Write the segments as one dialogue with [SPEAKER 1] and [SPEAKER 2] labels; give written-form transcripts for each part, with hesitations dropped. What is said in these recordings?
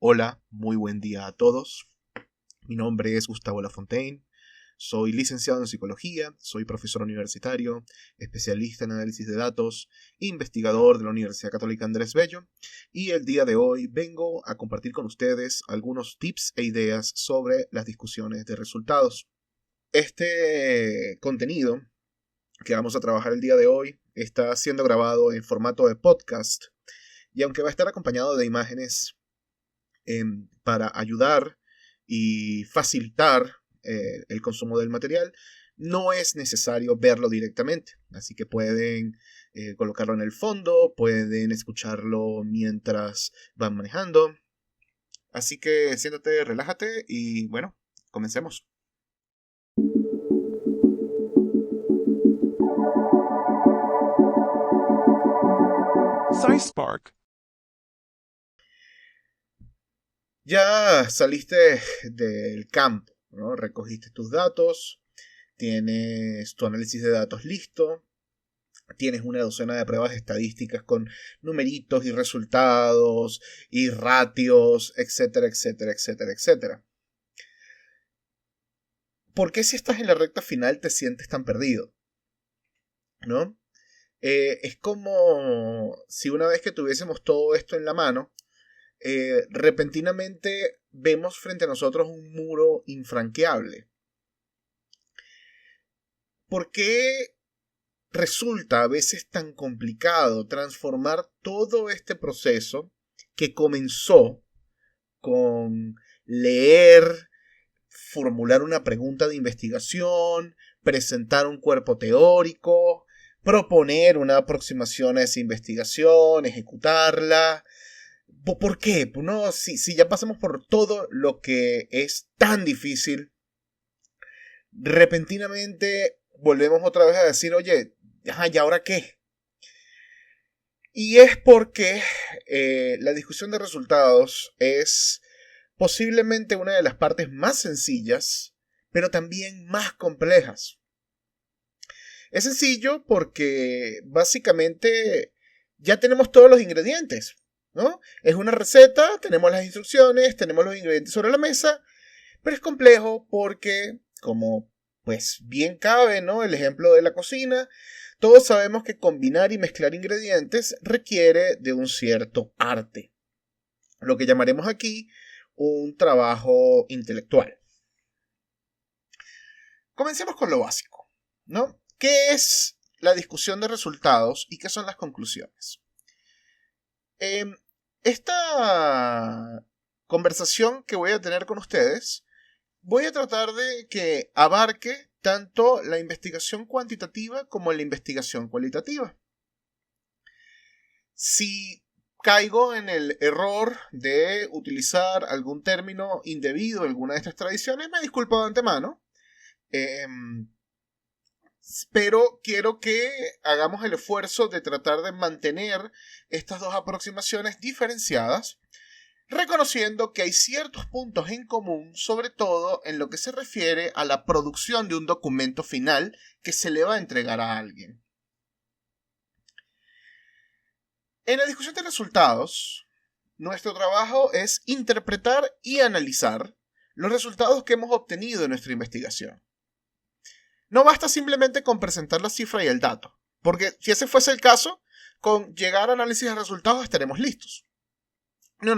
[SPEAKER 1] Hola, muy buen día a todos. Mi nombre es Gustavo Lafontaine. Soy licenciado en psicología, soy profesor universitario, especialista en análisis de datos, investigador de la Universidad Católica Andrés Bello, y el día de hoy vengo a compartir con ustedes algunos tips e ideas sobre las discusiones de resultados. Este contenido que vamos a trabajar el día de hoy está siendo grabado en formato de podcast, y aunque va a estar acompañado de imágenes para ayudar y facilitar el consumo del material, no es necesario verlo directamente. Así que pueden colocarlo en el fondo, pueden escucharlo mientras van manejando. Así que siéntate, relájate y bueno, comencemos.
[SPEAKER 2] SciSpark.
[SPEAKER 1] Ya saliste del campo, ¿no? Recogiste tus datos, tienes tu análisis de datos listo, tienes una docena de pruebas estadísticas con numeritos y resultados y ratios, etcétera, etcétera, etcétera, etcétera. ¿Por qué si estás en la recta final te sientes tan perdido? ¿No? Es como si una vez que tuviésemos todo esto en la mano, repentinamente vemos frente a nosotros un muro infranqueable. ¿Por qué resulta a veces tan complicado transformar todo este proceso que comenzó con leer, formular una pregunta de investigación, presentar un cuerpo teórico, proponer una aproximación a esa investigación, ejecutarla? ¿Por qué? No, si ya pasamos por todo lo que es tan difícil, repentinamente volvemos otra vez a decir, oye, ajá, ¿y ahora qué? Y es porque la discusión de resultados es posiblemente una de las partes más sencillas, pero también más complejas. Es sencillo porque básicamente ya tenemos todos los ingredientes, ¿no? Es una receta, tenemos las instrucciones, tenemos los ingredientes sobre la mesa, pero es complejo porque, como pues bien cabe, ¿no? El ejemplo de la cocina, todos sabemos que combinar y mezclar ingredientes requiere de un cierto arte, lo que llamaremos aquí un trabajo intelectual. Comencemos con lo básico, ¿no? ¿Qué es la discusión de resultados y qué son las conclusiones? Esta conversación que voy a tener con ustedes, voy a tratar de que abarque tanto la investigación cuantitativa como la investigación cualitativa. Si caigo en el error de utilizar algún término indebido en alguna de estas tradiciones, me disculpo de antemano. Pero quiero que hagamos el esfuerzo de tratar de mantener estas dos aproximaciones diferenciadas, reconociendo que hay ciertos puntos en común, sobre todo en lo que se refiere a la producción de un documento final que se le va a entregar a alguien. En la discusión de resultados, nuestro trabajo es interpretar y analizar los resultados que hemos obtenido en nuestra investigación. No basta simplemente con presentar la cifra y el dato, porque si ese fuese el caso, con llegar a análisis de resultados estaremos listos. No.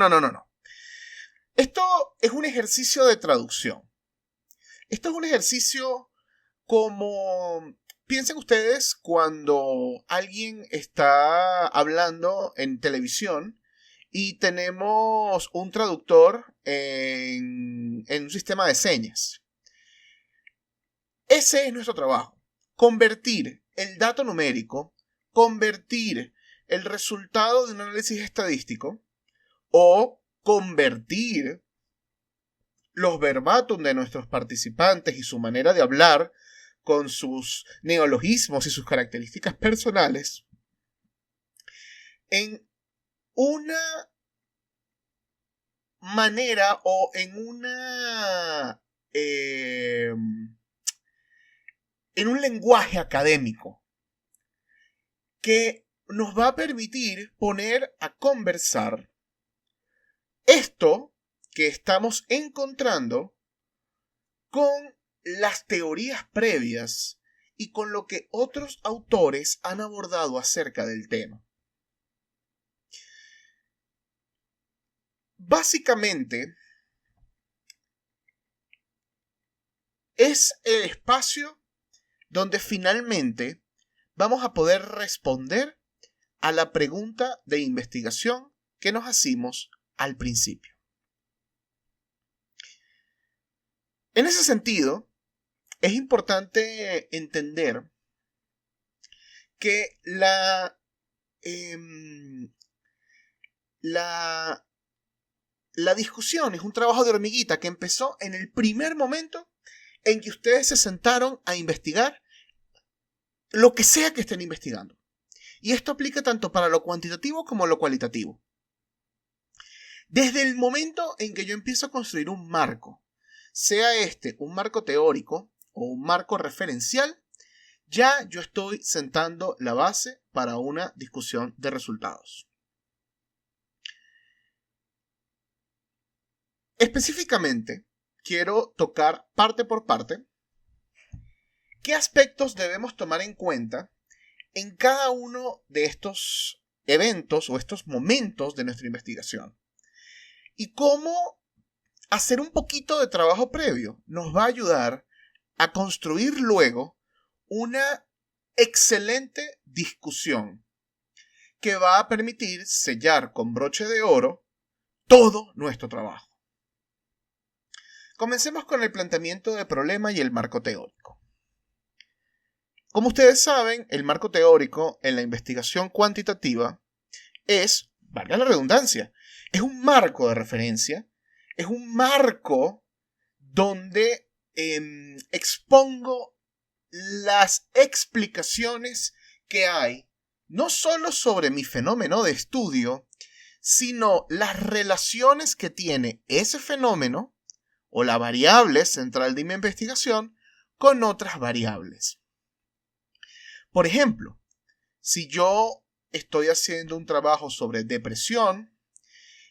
[SPEAKER 1] Esto es un ejercicio de traducción. Esto es un ejercicio como... Piensen ustedes cuando alguien está hablando en televisión y tenemos un traductor en un sistema de señas. Ese es nuestro trabajo. Convertir el dato numérico, convertir el resultado de un análisis estadístico o convertir los verbatim de nuestros participantes y su manera de hablar con sus neologismos y sus características personales en una manera o en un lenguaje académico que nos va a permitir poner a conversar esto que estamos encontrando con las teorías previas y con lo que otros autores han abordado acerca del tema. Básicamente, es el espacio donde finalmente vamos a poder responder a la pregunta de investigación que nos hacimos al principio. En ese sentido, es importante entender que la discusión es un trabajo de hormiguita que empezó en el primer momento en que ustedes se sentaron a investigar lo que sea que estén investigando. Y esto aplica tanto para lo cuantitativo como lo cualitativo. Desde el momento en que yo empiezo a construir un marco, sea este un marco teórico o un marco referencial, ya yo estoy sentando la base para una discusión de resultados. Específicamente, quiero tocar parte por parte qué aspectos debemos tomar en cuenta en cada uno de estos eventos o estos momentos de nuestra investigación. Y cómo hacer un poquito de trabajo previo nos va a ayudar a construir luego una excelente discusión que va a permitir sellar con broche de oro todo nuestro trabajo. Comencemos con el planteamiento del problema y el marco teórico. Como ustedes saben, el marco teórico en la investigación cuantitativa es, valga la redundancia, es un marco de referencia, es un marco donde expongo las explicaciones que hay, no solo sobre mi fenómeno de estudio, sino las relaciones que tiene ese fenómeno o la variable central de mi investigación con otras variables. Por ejemplo, si yo estoy haciendo un trabajo sobre depresión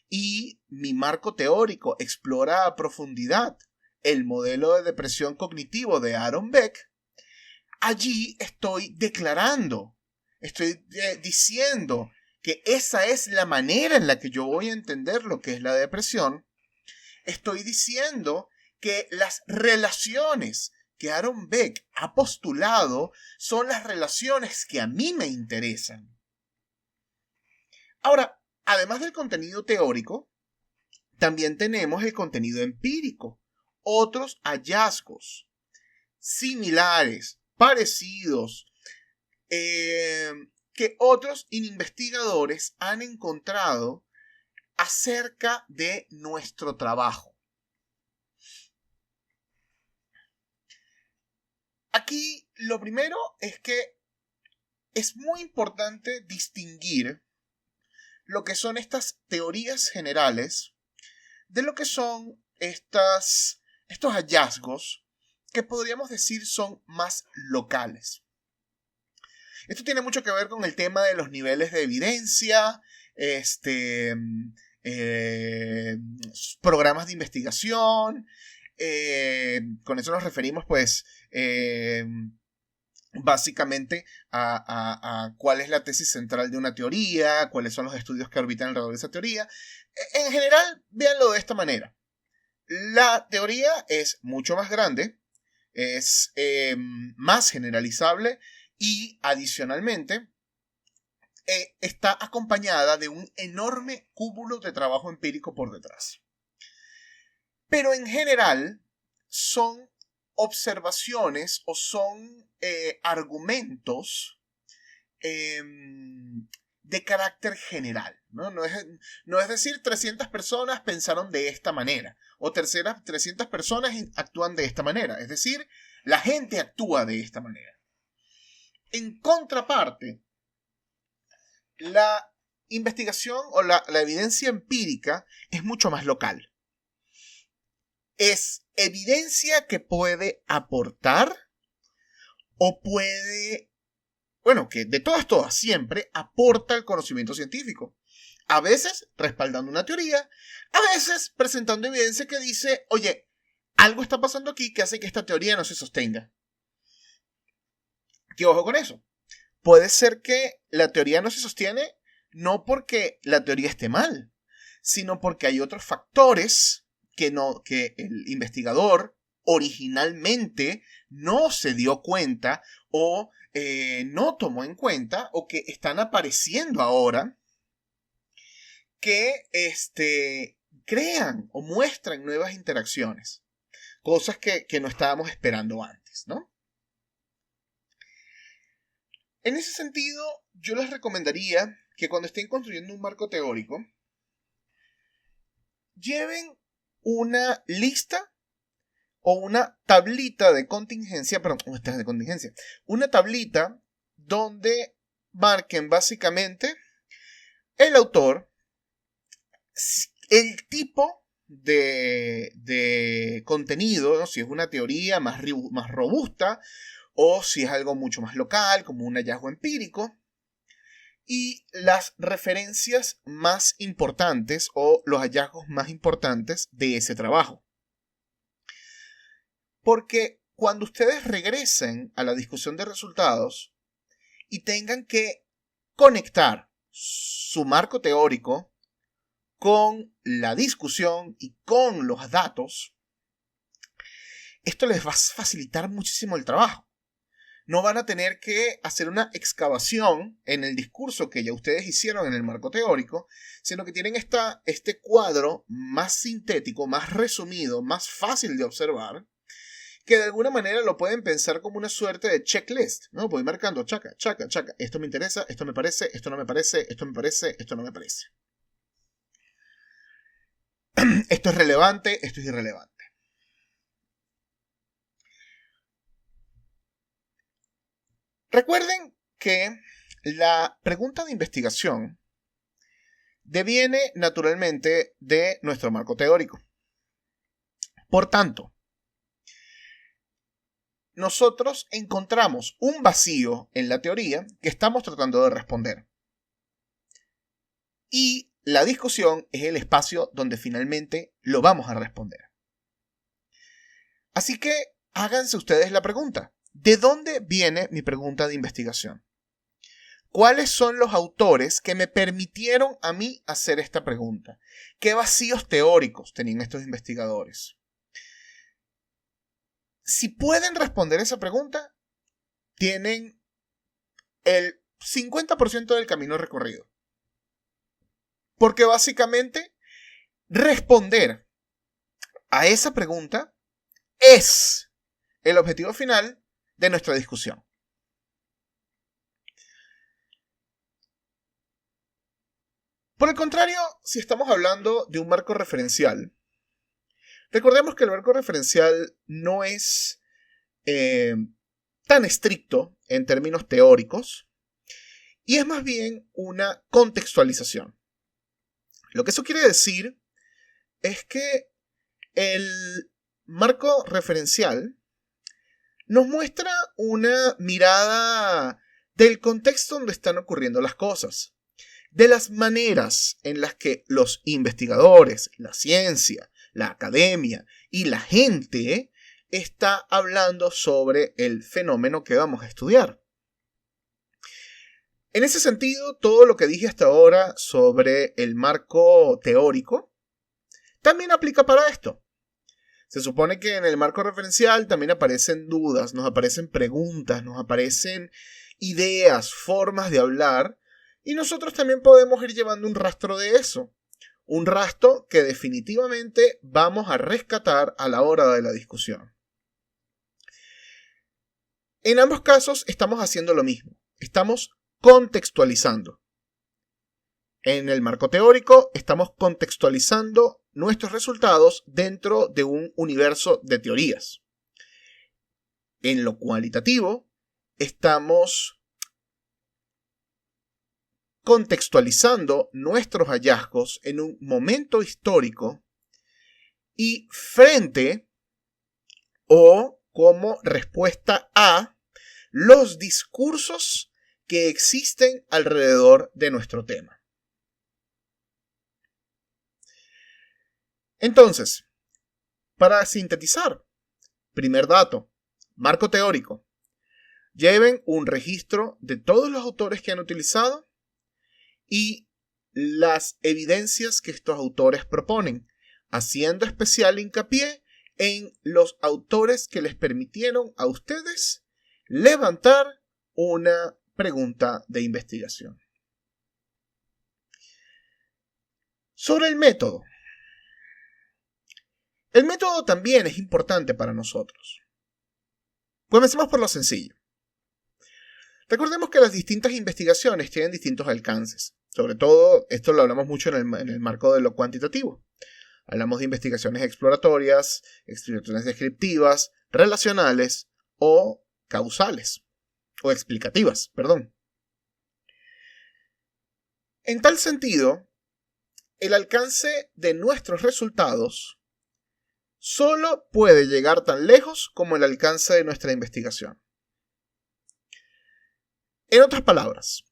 [SPEAKER 1] y mi marco teórico explora a profundidad el modelo de depresión cognitivo de Aaron Beck, allí estoy declarando, estoy diciendo que esa es la manera en la que yo voy a entender lo que es la depresión. Estoy diciendo que las relaciones que Aaron Beck ha postulado son las relaciones que a mí me interesan. Ahora, además del contenido teórico, también tenemos el contenido empírico, otros hallazgos similares, parecidos, que otros investigadores han encontrado acerca de nuestro trabajo. Aquí lo primero es que es muy importante distinguir lo que son estas teorías generales de lo que son estos hallazgos que podríamos decir son más locales. Esto tiene mucho que ver con el tema de los niveles de evidencia, programas de investigación. Con eso nos referimos pues básicamente a cuál es la tesis central de una teoría, cuáles son los estudios que orbitan alrededor de esa teoría. En general, véanlo de esta manera. La teoría es mucho más grande, es más generalizable y adicionalmente está acompañada de un enorme cúmulo de trabajo empírico por detrás. Pero en general son observaciones o son argumentos de carácter general, ¿no? No es decir 300 personas pensaron de esta manera o 300 personas actúan de esta manera. Es decir, la gente actúa de esta manera. En contraparte, la investigación o la evidencia empírica es mucho más local. Es evidencia que puede aportar o puede, que de todas siempre aporta el conocimiento científico. A veces respaldando una teoría, a veces presentando evidencia que dice, oye, algo está pasando aquí que hace que esta teoría no se sostenga. ¿Qué ojo con eso? Puede ser que la teoría no se sostiene no porque la teoría esté mal, sino porque hay otros factores que el investigador originalmente no se dio cuenta o no tomó en cuenta o que están apareciendo ahora que crean o muestran nuevas interacciones, cosas que no estábamos esperando antes, ¿no? En ese sentido, yo les recomendaría que cuando estén construyendo un marco teórico, lleven una lista o una tablita de contingencia, una tablita donde marquen básicamente el autor, el tipo de contenido, ¿no? Si es una teoría más robusta o si es algo mucho más local, como un hallazgo empírico, y las referencias más importantes o los hallazgos más importantes de ese trabajo. Porque cuando ustedes regresen a la discusión de resultados y tengan que conectar su marco teórico con la discusión y con los datos, esto les va a facilitar muchísimo el trabajo. No van a tener que hacer una excavación en el discurso que ya ustedes hicieron en el marco teórico, sino que tienen este cuadro más sintético, más resumido, más fácil de observar, que de alguna manera lo pueden pensar como una suerte de checklist, ¿no? Voy marcando chaca, chaca, chaca. Esto me interesa, esto me parece, esto no me parece, esto me parece, esto no me parece. Esto es relevante, esto es irrelevante. Recuerden que la pregunta de investigación deviene naturalmente de nuestro marco teórico. Por tanto, nosotros encontramos un vacío en la teoría que estamos tratando de responder. Y la discusión es el espacio donde finalmente lo vamos a responder. Así que háganse ustedes la pregunta. ¿De dónde viene mi pregunta de investigación? ¿Cuáles son los autores que me permitieron a mí hacer esta pregunta? ¿Qué vacíos teóricos tenían estos investigadores? Si pueden responder esa pregunta, tienen el 50% del camino recorrido. Porque básicamente responder a esa pregunta es el objetivo final de nuestra discusión. Por el contrario, si estamos hablando de un marco referencial, recordemos que el marco referencial no es tan estricto en términos teóricos y es más bien una contextualización. Lo que eso quiere decir es que el marco referencial nos muestra una mirada del contexto donde están ocurriendo las cosas, de las maneras en las que los investigadores, la ciencia, la academia y la gente está hablando sobre el fenómeno que vamos a estudiar. En ese sentido, todo lo que dije hasta ahora sobre el marco teórico también aplica para esto. Se supone que en el marco referencial también aparecen dudas, nos aparecen preguntas, nos aparecen ideas, formas de hablar, y nosotros también podemos ir llevando un rastro de eso. Un rastro que definitivamente vamos a rescatar a la hora de la discusión. En ambos casos estamos haciendo lo mismo. Estamos contextualizando. En el marco teórico estamos contextualizando nuestros resultados dentro de un universo de teorías. En lo cualitativo estamos contextualizando nuestros hallazgos en un momento histórico y frente o como respuesta a los discursos que existen alrededor de nuestro tema. Entonces, para sintetizar, primer dato, marco teórico. Lleven un registro de todos los autores que han utilizado y las evidencias que estos autores proponen, haciendo especial hincapié en los autores que les permitieron a ustedes levantar una pregunta de investigación. Sobre el método. El método también es importante para nosotros. Comencemos por lo sencillo. Recordemos que las distintas investigaciones tienen distintos alcances. Sobre todo, esto lo hablamos mucho en el marco de lo cuantitativo. Hablamos de investigaciones exploratorias, investigaciones descriptivas, relacionales o causales. O explicativas, perdón. En tal sentido, el alcance de nuestros resultados solo puede llegar tan lejos como el alcance de nuestra investigación. En otras palabras,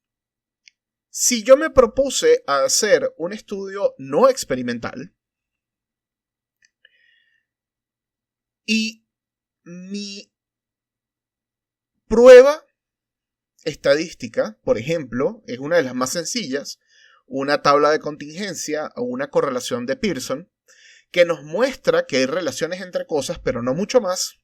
[SPEAKER 1] si yo me propuse a hacer un estudio no experimental y mi prueba estadística, por ejemplo, es una de las más sencillas, una tabla de contingencia o una correlación de Pearson, que nos muestra que hay relaciones entre cosas, pero no mucho más,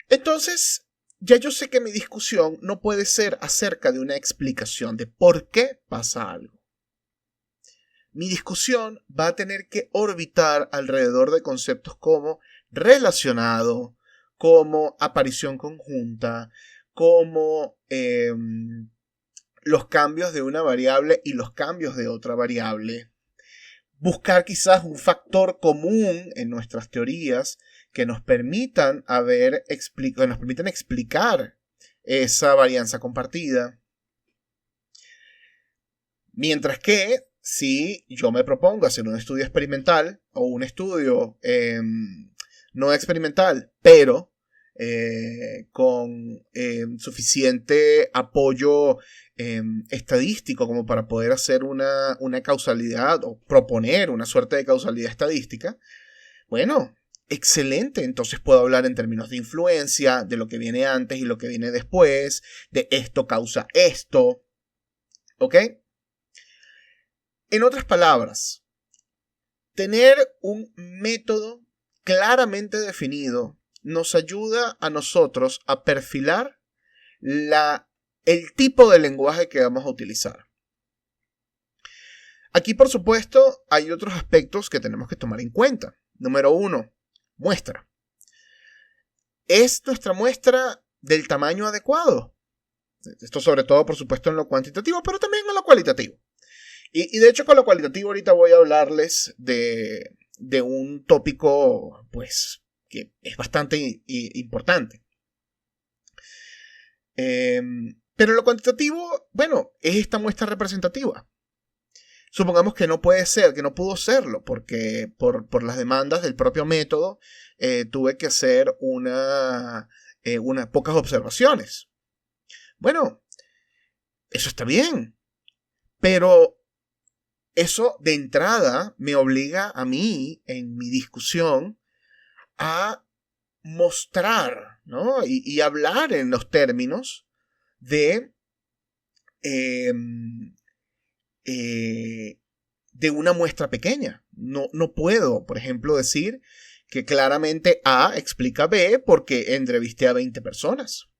[SPEAKER 1] entonces ya yo sé que mi discusión no puede ser acerca de una explicación de por qué pasa algo. Mi discusión va a tener que orbitar alrededor de conceptos como relacionado, como aparición conjunta, como los cambios de una variable y los cambios de otra variable. Buscar quizás un factor común en nuestras teorías que nos permitan explicar esa varianza compartida. Mientras que si yo me propongo hacer un estudio experimental o un estudio no experimental, pero con suficiente apoyo estadístico como para poder hacer una causalidad o proponer una suerte de causalidad estadística, bueno, excelente. Entonces puedo hablar en términos de influencia, de lo que viene antes y lo que viene después, de esto causa esto, ¿ok? En otras palabras, tener un método claramente definido nos ayuda a nosotros a perfilar el tipo de lenguaje que vamos a utilizar. Aquí, por supuesto, hay otros aspectos que tenemos que tomar en cuenta. Número 1, muestra. ¿Es nuestra muestra del tamaño adecuado? Esto sobre todo, por supuesto, en lo cuantitativo, pero también en lo cualitativo. Y de hecho, con lo cualitativo ahorita voy a hablarles de un tópico, pues, que es bastante importante. Pero lo cuantitativo, bueno, es esta muestra representativa. Supongamos que no puede ser, que no pudo serlo, porque por las demandas del propio método tuve que hacer unas pocas observaciones. Bueno, eso está bien, pero eso de entrada me obliga a mí, en mi discusión, a mostrar, ¿no? y hablar en los términos de una muestra pequeña. No puedo, por ejemplo, decir que claramente A explica B porque entrevisté a 20 personas.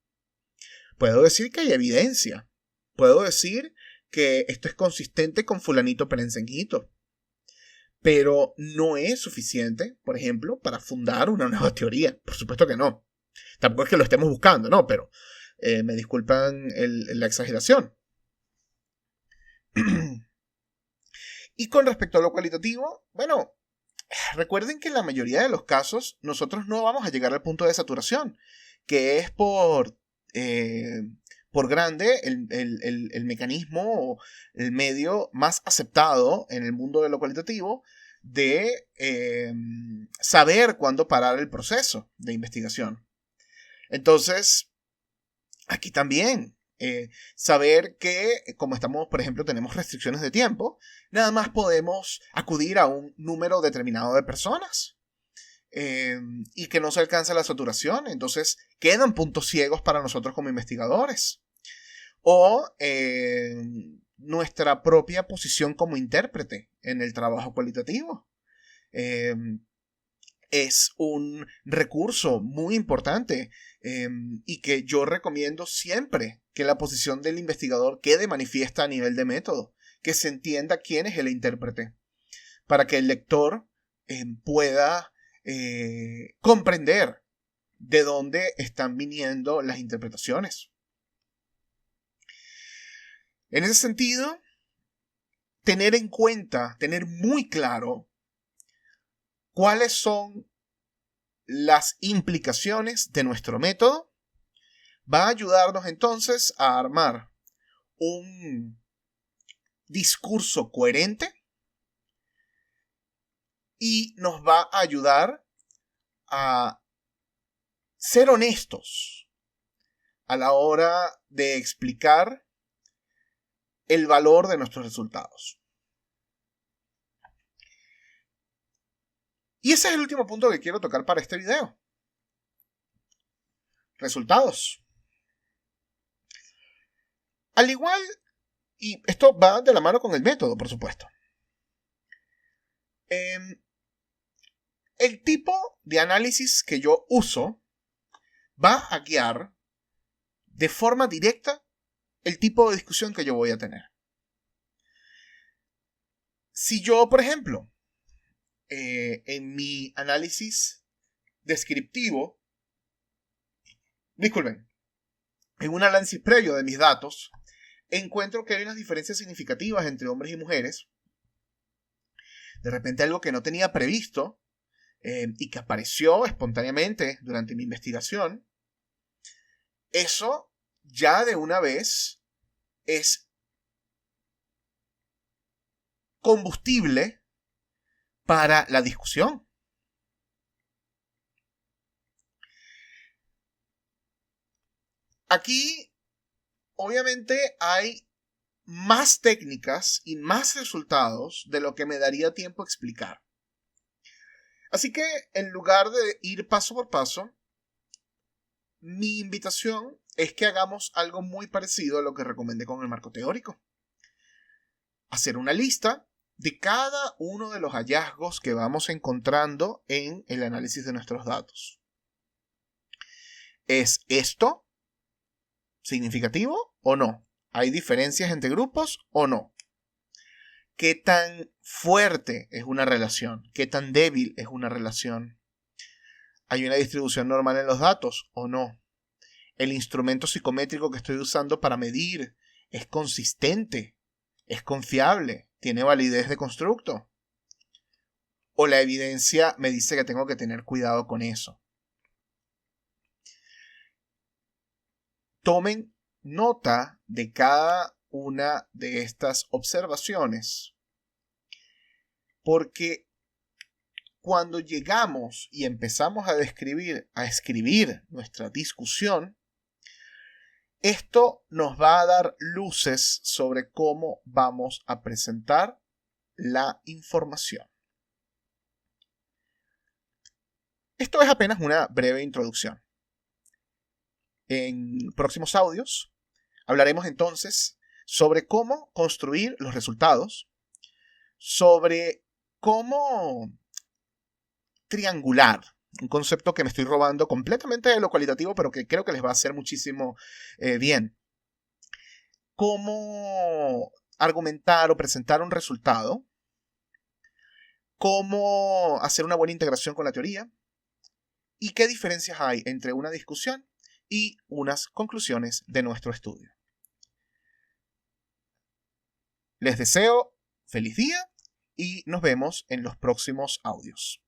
[SPEAKER 1] Puedo decir que hay evidencia. Puedo decir que esto es consistente con fulanito perencenguito. Pero no es suficiente, por ejemplo, para fundar una nueva teoría. Por supuesto que no. Tampoco es que lo estemos buscando, no, pero me disculpan la exageración. Y con respecto a lo cualitativo, bueno, recuerden que en la mayoría de los casos nosotros no vamos a llegar al punto de saturación, que es por grande el mecanismo o el medio más aceptado en el mundo de lo cualitativo de saber cuándo parar el proceso de investigación. Entonces, aquí también Saber que, como estamos, por ejemplo, tenemos restricciones de tiempo, nada más podemos acudir a un número determinado de personas. Y que no se alcanza la saturación. Entonces quedan puntos ciegos para nosotros como investigadores. O nuestra propia posición como intérprete en el trabajo cualitativo. Es un recurso muy importante y que yo recomiendo siempre que la posición del investigador quede manifiesta a nivel de método, que se entienda quién es el intérprete, para que el lector pueda comprender de dónde están viniendo las interpretaciones. En ese sentido, tener en cuenta, tener muy claro cuáles son las implicaciones de nuestro método, va a ayudarnos entonces a armar un discurso coherente y nos va a ayudar a ser honestos a la hora de explicar el valor de nuestros resultados. Y ese es el último punto que quiero tocar para este video. Resultados. Al igual, y esto va de la mano con el método, por supuesto. El tipo de análisis que yo uso va a guiar de forma directa el tipo de discusión que yo voy a tener. Si yo, por ejemplo, en mi análisis descriptivo, en un análisis previo de mis datos, encuentro que hay unas diferencias significativas entre hombres y mujeres, de repente algo que no tenía previsto y que apareció espontáneamente durante mi investigación, eso ya de una vez es combustible para la discusión. Aquí, obviamente, hay más técnicas y más resultados de lo que me daría tiempo a explicar. Así que, en lugar de ir paso por paso, mi invitación es que hagamos algo muy parecido a lo que recomendé con el marco teórico. Hacer una lista de cada uno de los hallazgos que vamos encontrando en el análisis de nuestros datos. ¿Es esto significativo o no? ¿Hay diferencias entre grupos o no? ¿Qué tan fuerte es una relación? ¿Qué tan débil es una relación? ¿Hay una distribución normal en los datos o no? ¿El instrumento psicométrico que estoy usando para medir es consistente? ¿Es confiable? ¿Tiene validez de constructo? ¿O la evidencia me dice que tengo que tener cuidado con eso? Tomen nota de cada una de estas observaciones, porque cuando llegamos y empezamos a escribir nuestra discusión, esto nos va a dar luces sobre cómo vamos a presentar la información. Esto es apenas una breve introducción. En próximos audios hablaremos entonces sobre cómo construir los resultados, sobre cómo triangular, un concepto que me estoy robando completamente de lo cualitativo, pero que creo que les va a hacer muchísimo bien. Cómo argumentar o presentar un resultado, cómo hacer una buena integración con la teoría y qué diferencias hay entre una discusión y unas conclusiones de nuestro estudio. Les deseo feliz día y nos vemos en los próximos audios.